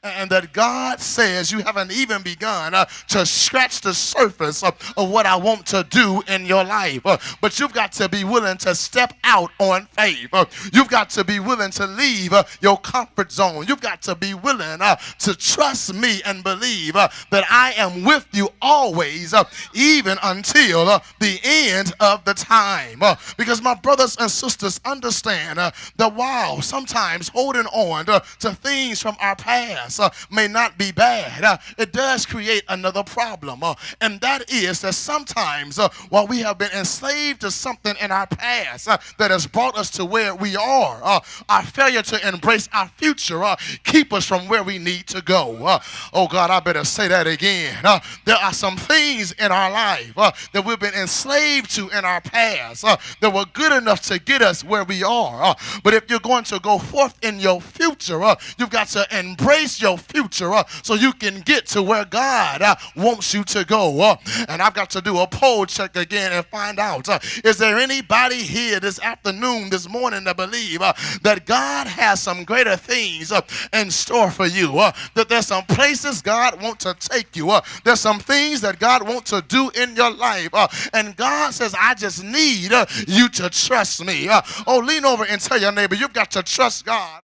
and that God says you haven't even begun to scratch the surface of what I want to do in your life. But you've got to be willing to step out on faith. You've got to be willing to leave your comfort zone. You've got to be willing to trust me and believe that I am with you always, even until the end of the time. Because my brothers and sisters understand that while sometimes holding on to things from our past may not be bad, it does create another problem. And that is that sometimes while we have been enslaved to something in our past that has brought us to where we are, our failure to embrace our future keep us from where we need to go. Oh God, I better say that again. There are some things in our life that we've been enslaved to in our past that were good enough to get us where we are. But if you're going to go forth in your future, you've got to embrace your future so you can get to where God wants you to go. And I've got to do a poll check again and find out, is there anybody here this afternoon, this morning, that believe that God has some greater things in store for you, that there's some places God wants to take you, there's some things that God wants to do in your life, and God says, I just need you to trust me. Oh, lean over and tell your neighbor, you've got to trust God.